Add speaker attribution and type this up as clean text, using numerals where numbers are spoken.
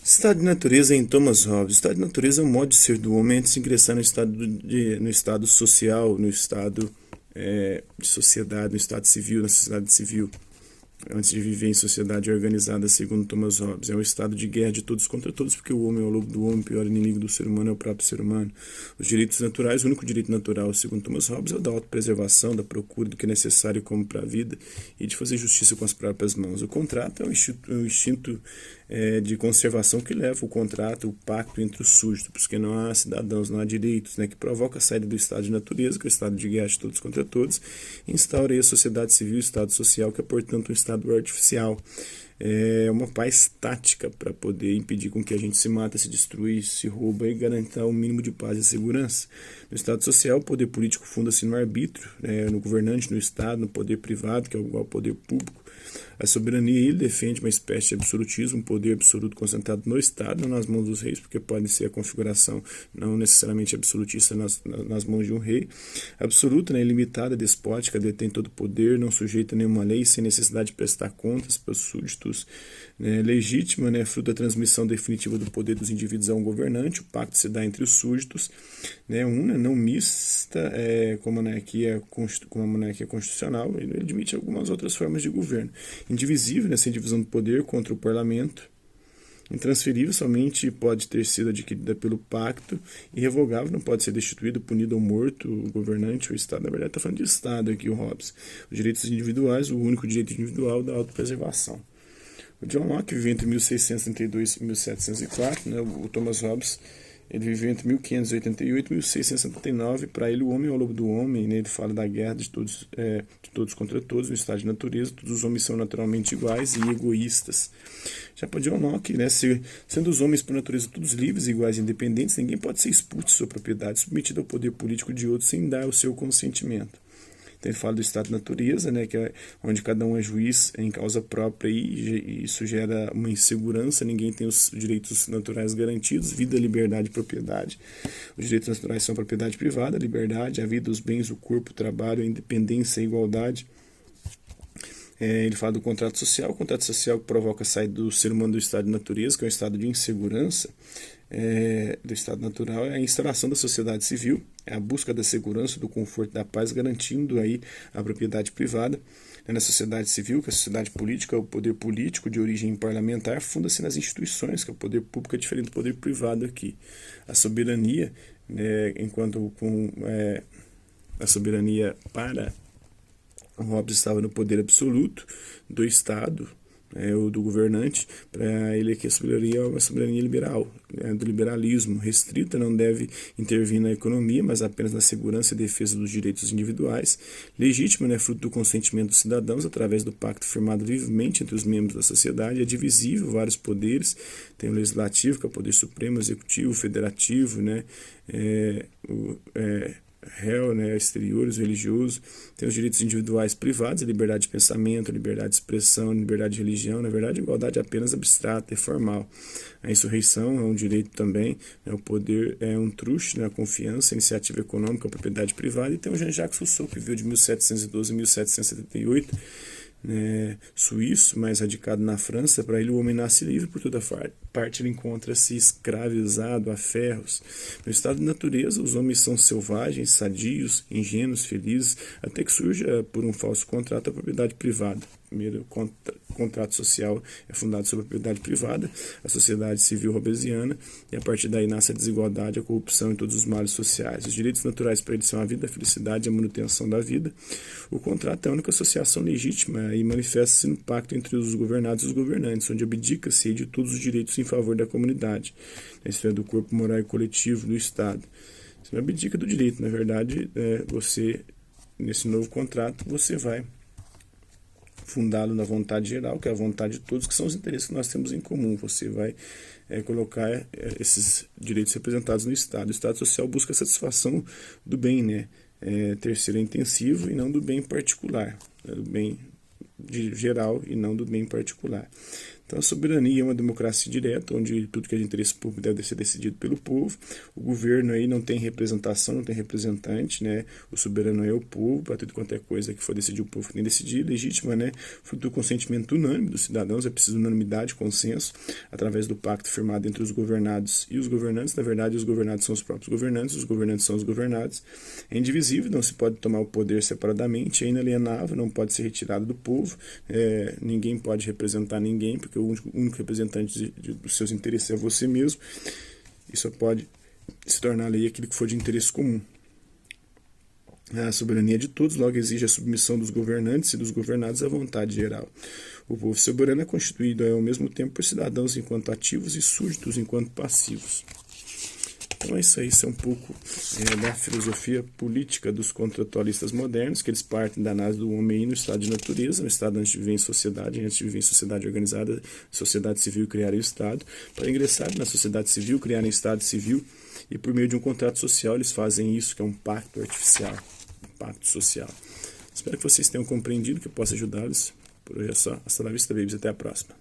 Speaker 1: Estado de natureza em Thomas Hobbes. Estado de natureza é um modo de ser do homem antes de ingressar no estado social, no estado de sociedade, no estado civil, na sociedade civil, antes de viver em sociedade organizada, segundo Thomas Hobbes. É um estado de guerra de todos contra todos, porque o homem é o lobo do homem, o pior inimigo do ser humano é o próprio ser humano. Os direitos naturais, o único direito natural, segundo Thomas Hobbes, é o da autopreservação, da procura do que é necessário como para a vida e de fazer justiça com as próprias mãos. O contrato é um instinto de conservação que leva o contrato, o pacto entre os súditos, porque não há cidadãos, não há direitos, que provoca a saída do estado de natureza, que é o estado de guerra de todos contra todos, e instaura aí a sociedade civil, o estado social, que é, portanto, um estado artificial. É uma paz tática para poder impedir com que a gente se mata, se destrui, se rouba e garantir o mínimo de paz e segurança. No Estado social, o poder político funda-se no arbítrio, no governante, no Estado, no poder privado, que é igual ao poder público. A soberania, ele defende uma espécie de absolutismo, um poder absoluto concentrado no Estado, não nas mãos dos reis, porque pode ser a configuração não necessariamente absolutista nas mãos de um rei. Absoluta, ilimitada, despótica, detém todo o poder, não sujeita a nenhuma lei, sem necessidade de prestar contas para os súditos. Legítima, fruto da transmissão definitiva do poder dos indivíduos a um governante, o pacto se dá entre os súditos. Una, não mista, como a monarquia constitucional, ele admite algumas outras formas de governo. Indivisível, sem divisão do poder, contra o parlamento. Intransferível, somente pode ter sido adquirida pelo pacto. Irrevogável, não pode ser destituído, punido ou morto o governante ou o Estado. Na verdade, está falando de Estado aqui, o Hobbes. Os direitos individuais, o único direito individual da autopreservação. O John Locke viveu entre 1632 e 1704, o Thomas Hobbes ele viveu entre 1588 e 1679. Para ele, o homem é o lobo do homem. Ele fala da guerra de todos contra todos, no estado de natureza. Todos os homens são naturalmente iguais e egoístas. Já para John Locke, sendo os homens por natureza todos livres, iguais e independentes, ninguém pode ser expulso de sua propriedade, submetido ao poder político de outros sem dar o seu consentimento. Então ele fala do estado de natureza, que é onde cada um é juiz em causa própria e isso gera uma insegurança, ninguém tem os direitos naturais garantidos, vida, liberdade e propriedade. Os direitos naturais são a propriedade privada, a liberdade, a vida, os bens, o corpo, o trabalho, a independência, a igualdade. Ele fala do contrato social. O contrato social que provoca a saída do ser humano do estado de natureza, que é um estado de insegurança, do estado natural, é a instalação da sociedade civil, é a busca da segurança, do conforto, da paz, garantindo aí a propriedade privada. Na sociedade civil, que é a sociedade política, o poder político de origem parlamentar funda-se nas instituições, que é o poder público é diferente do poder privado aqui. A soberania, enquanto a soberania para Hobbes estava no poder absoluto do Estado, ou do governante. Para ele aqui a soberania é uma soberania liberal, do liberalismo. Restrita, não deve intervir na economia, mas apenas na segurança e defesa dos direitos individuais. Legítima, fruto do consentimento dos cidadãos através do pacto firmado livremente entre os membros da sociedade. É divisível, vários poderes. Tem o legislativo, que é o poder supremo, o executivo, o federativo, réu, exteriores, religioso. Tem os direitos individuais privados, a liberdade de pensamento, a liberdade de expressão, a liberdade de religião. Na verdade, a igualdade é apenas abstrata, é formal. A insurreição é um direito também, o poder é um truste, a confiança, a iniciativa econômica, a propriedade privada. E tem o Jean-Jacques Rousseau, que viveu de 1712 a 1778, suíço, mais radicado na França. Para ele o homem nasce livre, por toda parte ele encontra-se escravizado a ferros. No estado de natureza, os homens são selvagens, sadios, ingênuos, felizes, até que surja por um falso contrato a propriedade privada. Primeiro, contrato social é fundado sobre a propriedade privada, a sociedade civil hobbesiana, e a partir daí nasce a desigualdade, a corrupção e todos os males sociais. Os direitos naturais para eles são a vida, a felicidade e a manutenção da vida. O contrato é a única associação legítima e manifesta-se no pacto entre os governados e os governantes, onde abdica-se de todos os direitos em favor da comunidade, na esfera do corpo moral e coletivo do Estado. Você não abdica do direito, na verdade, você, nesse novo contrato, você vai fundá-lo na vontade geral, que é a vontade de todos, que são os interesses que nós temos em comum. Você vai colocar esses direitos representados no Estado. O Estado social busca a satisfação do bem, terceiro é intensivo e não do bem particular, do bem geral e não do bem particular. Então, a soberania é uma democracia direta, onde tudo que é de interesse público deve ser decidido pelo povo. O governo aí não tem representação, não tem representante, né? O soberano é o povo, para tudo quanto é coisa que for decidir, o povo que tem que decidir, legítima, né? Fruto do consentimento unânime dos cidadãos, é preciso unanimidade, consenso, através do pacto firmado entre os governados e os governantes. Na verdade, os governados são os próprios governantes, os governantes são os governados. É indivisível, não se pode tomar o poder separadamente, é inalienável, não pode ser retirado do povo, ninguém pode representar ninguém, porque o único representante dos seus interesses é você mesmo, e só pode se tornar lei aquilo que for de interesse comum. A soberania de todos logo exige a submissão dos governantes e dos governados à vontade geral. O povo soberano é constituído ao mesmo tempo por cidadãos enquanto ativos e súditos enquanto passivos. Então é isso aí, isso é um pouco da filosofia política dos contratualistas modernos, que eles partem da análise do homem no estado de natureza, no estado antes de viver em sociedade, antes de viver em sociedade organizada, sociedade civil, criarem o Estado, para ingressar na sociedade civil, criarem Estado civil, e por meio de um contrato social eles fazem isso, que é um pacto artificial, um pacto social. Espero que vocês tenham compreendido, que eu possa ajudá-los. Por hoje é só. Hasta la vista, babies. Até a próxima.